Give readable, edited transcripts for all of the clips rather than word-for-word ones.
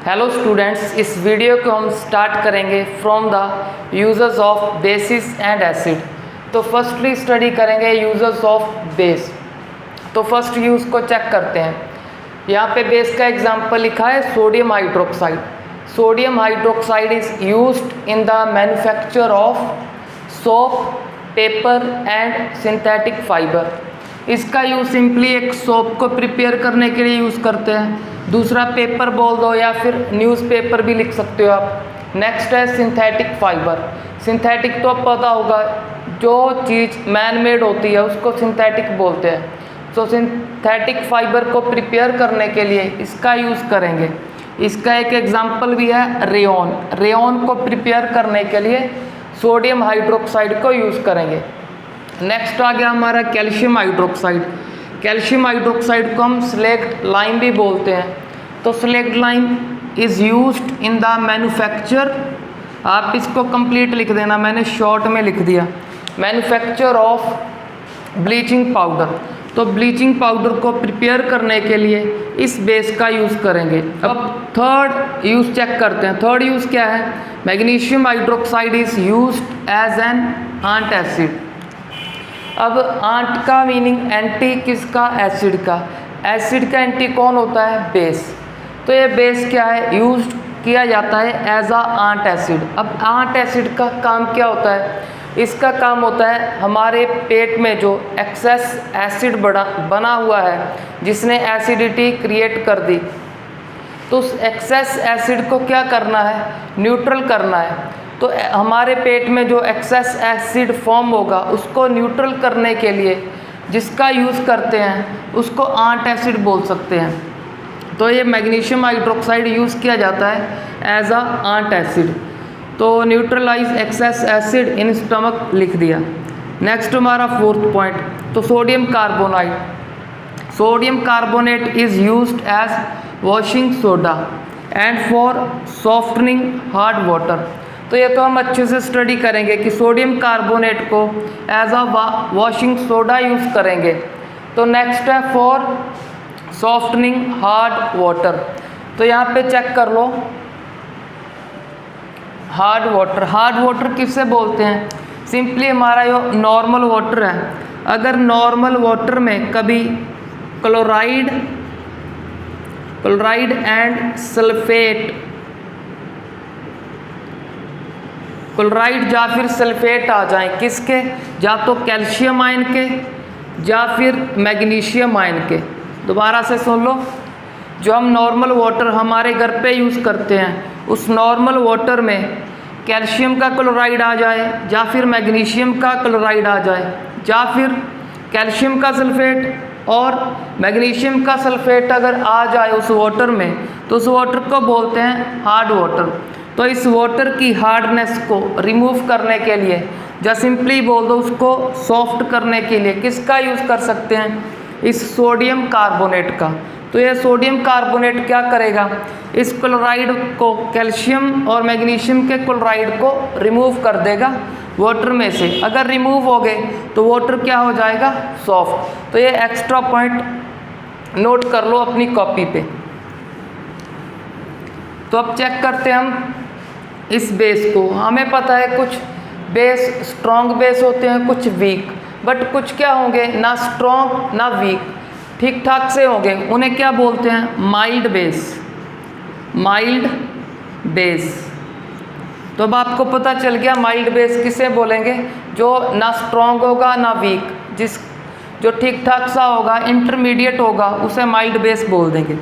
Hello students, इस video को हम स्टार्ट करेंगे from the users of basis and acid. तो फर्स्टली स्टडी करेंगे यूजर्स ऑफ बेस। तो फर्स्ट यूज़ को चेक करते हैं। यहाँ पे बेस का एग्जांपल लिखा है sodium hydroxide. Sodium hydroxide is used in the manufacture of soap, paper and synthetic fibre. इसका यूज़ सिंपली एक सोप को प्रिपेयर करने के लिए यूज़ करते हैं। दूसरा पेपर बोल दो या फिर न्यूज़पेपर भी लिख सकते हो आप। नेक्स्ट है सिंथेटिक फाइबर। सिंथेटिक तो पता होगा, जो चीज़ मैन मेड होती है उसको सिंथेटिक बोलते हैं। तो सिंथेटिक फाइबर को प्रिपेयर करने के लिए इसका यूज़ करेंगे। इसका एक एग्जांपल भी है रेयॉन। रेयॉन को प्रिपेयर करने के लिए सोडियम हाइड्रोक्साइड को यूज़ करेंगे। नेक्स्ट आ गया हमारा कैल्शियम हाइड्रोक्साइड। कैल्शियम हाइड्रोक्साइड को हम स्लेक्ट लाइम भी बोलते हैं। तो slaked lime is used in the manufacture, आप इसको कंप्लीट लिख देना, मैंने शॉर्ट में लिख दिया, मैन्युफैक्चर ऑफ ब्लीचिंग पाउडर। तो ब्लीचिंग पाउडर को प्रिपेयर करने के लिए इस बेस का यूज़ करेंगे। अब थर्ड यूज़ चेक करते हैं। थर्ड यूज़ क्या है? Magnesium hydroxide is used as an antacid. अब आंट का मीनिंग एंटी किसका? एसिड का। एसिड का एंटी कौन होता है? बेस। तो ये बेस क्या है? यूज्ड किया जाता है एज अ आंट एसिड। अब आंट एसिड का काम क्या होता है? इसका काम होता है हमारे पेट में जो एक्सेस एसिड बना हुआ है, जिसने एसिडिटी क्रिएट कर दी, तो उस एक्सेस एसिड को क्या करना है? न्यूट्रल करना है। तो हमारे पेट में जो एक्सेस एसिड फॉर्म होगा उसको न्यूट्रल करने के लिए जिसका यूज़ करते हैं उसको आंट एसिड बोल सकते हैं। तो ये मैग्नीशियम हाइड्रोक्साइड यूज़ किया जाता है एज अ आंट एसिड। तो neutralise excess acid in stomach लिख दिया। नेक्स्ट हमारा फोर्थ पॉइंट, तो sodium carbonide. Sodium carbonate is used as washing soda and for softening hard water. तो ये तो हम अच्छे से स्टडी करेंगे कि सोडियम कार्बोनेट को as a washing soda use करेंगे। तो नेक्स्ट है फॉर सॉफ्टनिंग हार्ड वाटर। तो यहाँ पे चेक कर लो, हार्ड वाटर। हार्ड वाटर किससे बोलते हैं? सिंपली हमारा जो नॉर्मल वाटर है, अगर नॉर्मल वाटर में कभी क्लोराइड एंड सल्फेट, क्लोराइड या फिर सल्फेट आ जाए, किसके? या तो कैल्शियम आयन के या फिर मैग्नीशियम आयन के। दोबारा से सुन लो, जो हम नॉर्मल वाटर हमारे घर पे यूज़ करते हैं, उस नॉर्मल वाटर में कैल्शियम का क्लोराइड आ जाए या फिर मैग्नीशियम का क्लोराइड आ जाए या फिर कैल्शियम का सल्फेट और मैग्नीशियम का सल्फेट अगर आ जाए उस वाटर में, तो उस वाटर को बोलते हैं हार्ड वाटर। तो इस वाटर की हार्डनेस को रिमूव करने के लिए, या सिंपली बोल दो उसको सॉफ्ट करने के लिए, किसका यूज़ कर सकते हैं? इस सोडियम कार्बोनेट का। तो ये सोडियम कार्बोनेट क्या करेगा? इस क्लोराइड को, कैल्शियम और मैग्नीशियम के क्लोराइड को रिमूव कर देगा वाटर में से। अगर रिमूव हो गए तो वाटर क्या हो जाएगा? सॉफ्ट। तो ये एक्स्ट्रा पॉइंट नोट कर लो अपनी कॉपी पे। तो अब चेक करते हैं हम इस बेस को। हमें पता है कुछ बेस स्ट्रॉन्ग बेस होते हैं, कुछ वीक, बट कुछ क्या होंगे? ना स्ट्रॉन्ग ना वीक, ठीक ठाक से होंगे। उन्हें क्या बोलते हैं? Mild base. Mild base. तो अब आपको पता चल गया माइल्ड बेस किसे बोलेंगे? जो ना स्ट्रॉन्ग होगा ना वीक, जो ठीक ठाक सा होगा, इंटरमीडिएट होगा, उसे माइल्ड बेस बोल देंगे।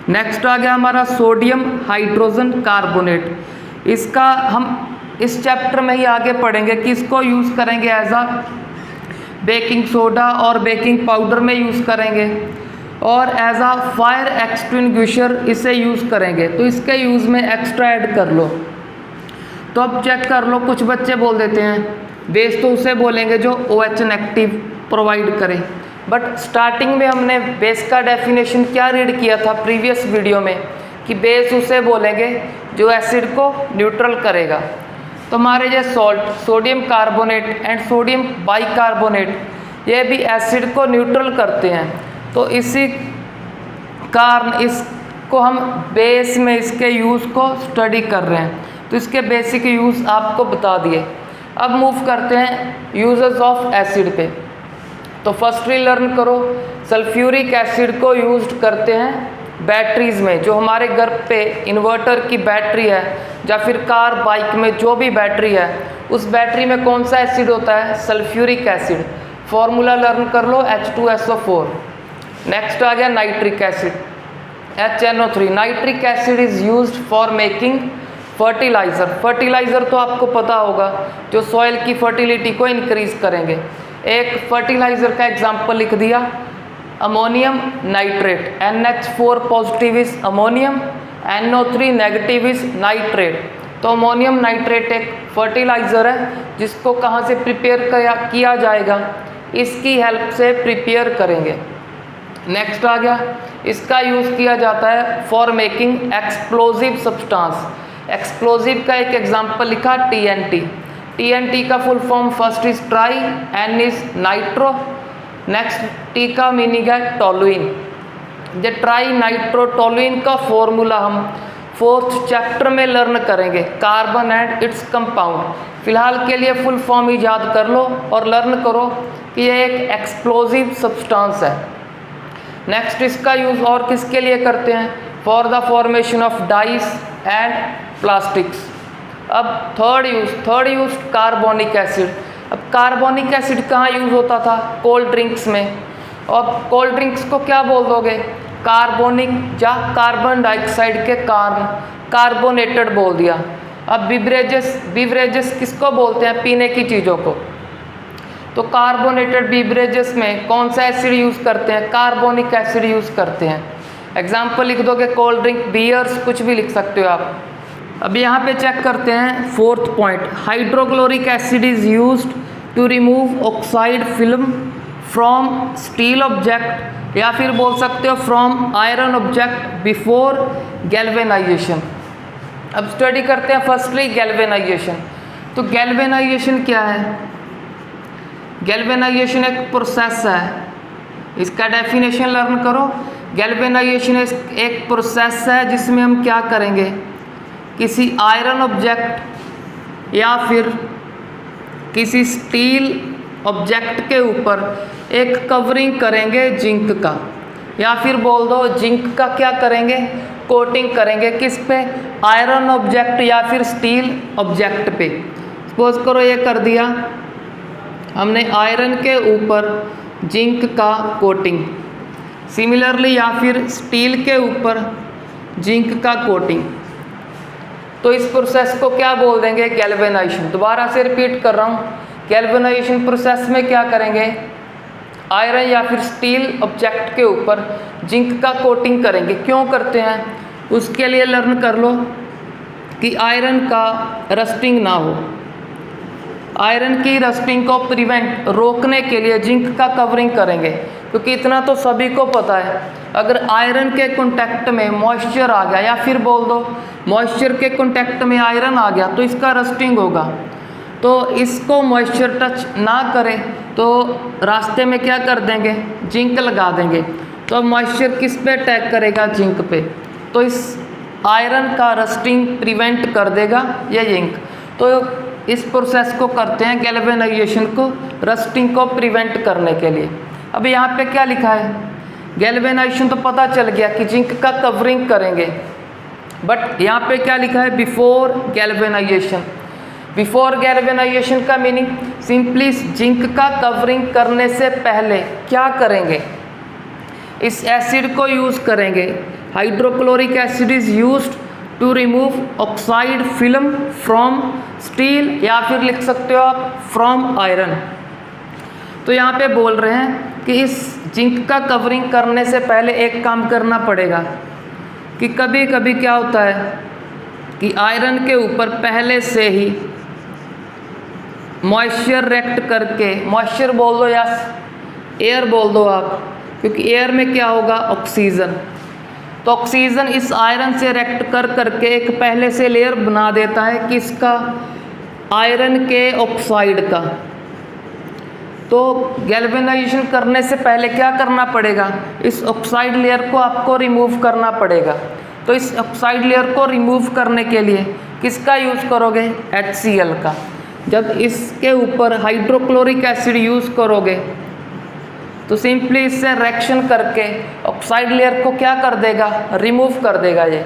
नेक्स्ट आ गया हमारा सोडियम हाइड्रोजन कार्बोनेट। इसका हम इस चैप्टर में ही आगे पढ़ेंगे कि इसको यूज़ करेंगे एज अ बेकिंग सोडा और बेकिंग पाउडर में यूज़ करेंगे, और एज अ फायर एक्सटिंग्विशर इसे यूज़ करेंगे। तो इसके यूज़ में एक्स्ट्रा ऐड कर लो। तो अब चेक कर लो, कुछ बच्चे बोल देते हैं बेस तो उसे बोलेंगे जो OH नेगेटिव प्रोवाइड करे, बट स्टार्टिंग में हमने बेस का डेफिनेशन क्या रीड किया था प्रीवियस वीडियो में, कि बेस उसे बोलेंगे जो एसिड को न्यूट्रल करेगा। तो हमारे ये salt, sodium carbonate and sodium bicarbonate, ये भी एसिड को न्यूट्रल करते हैं। तो इसी कारण इस को हम बेस में इसके यूज़ को स्टडी कर रहे हैं, तो इसके बेसिक यूज़ आपको बता दिए। अब मूव करते हैं यूजेस ऑफ एसिड पे। तो फर्स्टली लर्न करो, सल्फ्यूरिक एसिड को यूज करते हैं बैटरीज में। जो हमारे घर पे इन्वर्टर की बैटरी है या फिर कार बाइक में जो भी बैटरी है, उस बैटरी में कौन सा एसिड होता है? Sulphuric acid. फॉर्मूला लर्न कर लो, H2SO4। नेक्स्ट आ गया nitric acid, HNO3। Nitric acid is used for making fertiliser. Fertiliser तो आपको पता होगा, जो सॉइल की फर्टिलिटी को इंक्रीज करेंगे। एक फर्टिलाइज़र का एग्जाम्पल लिख दिया, ammonium nitrate. NH4 positive is ammonium, NO3 negative is nitrate. तो अमोनियम नाइट्रेट एक फर्टिलाइज़र है, जिसको कहाँ से प्रिपेयर किया जाएगा? इसकी हेल्प से प्रिपेयर करेंगे। नेक्स्ट आ गया, इसका यूज़ किया जाता है for making explosive substance. Explosive का एक एग्जाम्पल लिखा TNT। TNT का full form first is try, N is nitro, next T का मीनिंग है टोलुइन। ये ट्राई नाइट्रो टोलुइन का फॉर्मूला हम 4th चैप्टर में लर्न करेंगे, कार्बन एंड इट्स कंपाउंड। फिलहाल के लिए फुल फॉर्म ही याद कर लो और लर्न करो कि ये एक एक्सप्लोजिव सब्सटेंस है। नेक्स्ट इसका यूज़ और किसके लिए करते हैं? For the formation of dice and plastics. अब थर्ड यूज कार्बोनिक एसिड। अब कार्बोनिक एसिड कहाँ यूज़ होता था? कोल्ड ड्रिंक्स में। और कोल्ड ड्रिंक्स को क्या बोल दोगे? कार्बोनिक या कार्बन डाइऑक्साइड के कारण कार्बोनेटेड बोल दिया। अब बिवरेजेस किसको बोलते हैं? पीने की चीज़ों को। तो कार्बोनेटेड बिवरेजेस में कौन सा एसिड यूज़ करते हैं? कार्बोनिक एसिड यूज़ करते हैं। एग्जाम्पल लिख दोगे, कोल्ड ड्रिंक, बियर्स, कुछ भी लिख सकते हो आप। अब यहाँ पे चेक करते हैं 4th point, hydrochloric acid is used to remove oxide film from steel object, या फिर बोल सकते हो from iron object before galvanisation. अब स्टडी करते हैं फर्स्टली गैल्वेनाइजेशन। तो गैल्वेनाइजेशन क्या है? गैल्वेनाइजेशन एक प्रोसेस है, इसका डेफिनेशन लर्न करो। गैल्वेनाइजेशन एक प्रोसेस है जिसमें हम क्या करेंगे? किसी आयरन ऑब्जेक्ट या फिर किसी स्टील ऑब्जेक्ट के ऊपर एक कवरिंग करेंगे जिंक का, या फिर बोल दो जिंक का क्या करेंगे? कोटिंग करेंगे। किस पे? आयरन ऑब्जेक्ट या फिर स्टील ऑब्जेक्ट पे। सपोज करो ये कर दिया हमने आयरन के ऊपर जिंक का कोटिंग, सिमिलरली या फिर स्टील के ऊपर जिंक का कोटिंग। तो इस प्रोसेस को क्या बोल देंगे? गैल्वेनाइजेशन। दोबारा से रिपीट कर रहा हूँ, गैल्वेनाइजेशन प्रोसेस में क्या करेंगे? आयरन या फिर स्टील ऑब्जेक्ट के ऊपर जिंक का कोटिंग करेंगे। क्यों करते हैं? उसके लिए लर्न कर लो कि आयरन का रस्टिंग ना हो। आयरन की रस्टिंग को रोकने के लिए जिंक का कवरिंग करेंगे, क्योंकि इतना तो सभी को पता है, अगर आयरन के कांटेक्ट में मॉइस्चर आ गया, या फिर बोल दो मॉइस्चर के कांटेक्ट में आयरन आ गया, तो इसका रस्टिंग होगा। तो इसको मॉइस्चर टच ना करे तो रास्ते में क्या कर देंगे? जिंक लगा देंगे। तो अब मॉइस्चर किस पे अटैक करेगा? जिंक पे। तो इस आयरन का रस्टिंग प्रिवेंट कर देगा ये जिंक। तो इस प्रोसेस को करते हैं गैल्वेनाइजेशन को, रस्टिंग को प्रिवेंट करने के लिए। अब यहाँ पे क्या लिखा है? गैल्वेनाइजेशन तो पता चल गया कि जिंक का कवरिंग करेंगे, बट यहाँ पे क्या लिखा है? Before galvanisation. बिफोर गैल्वेनाइजेशन का मीनिंग सिंपली जिंक का कवरिंग करने से पहले क्या करेंगे? इस एसिड को यूज़ करेंगे। Hydrochloric acid is used to remove oxide film from steel, या फिर लिख सकते हो आप फ्रॉम आयरन। तो यहाँ पे बोल रहे हैं कि इस जिंक का कवरिंग करने से पहले एक काम करना पड़ेगा कि कभी कभी क्या होता है कि आयरन के ऊपर पहले से ही मॉइस्चर रिएक्ट करके, मॉइस्चर बोल दो या एयर बोल दो आप, क्योंकि एयर में क्या होगा? ऑक्सीजन। तो ऑक्सीजन इस आयरन से रिएक्ट कर करके एक पहले से लेयर बना देता है किसका? आयरन के ऑक्साइड का। तो गैल्वेनाइजेशन करने से पहले क्या करना पड़ेगा? इस ऑक्साइड लेयर को आपको रिमूव करना पड़ेगा। तो इस ऑक्साइड लेयर को रिमूव करने के लिए किसका यूज़ करोगे? HCl का। जब इसके ऊपर हाइड्रोक्लोरिक एसिड यूज़ करोगे तो सिंपली इससे रिएक्शन करके ऑक्साइड लेयर को क्या कर देगा? रिमूव कर देगा ये।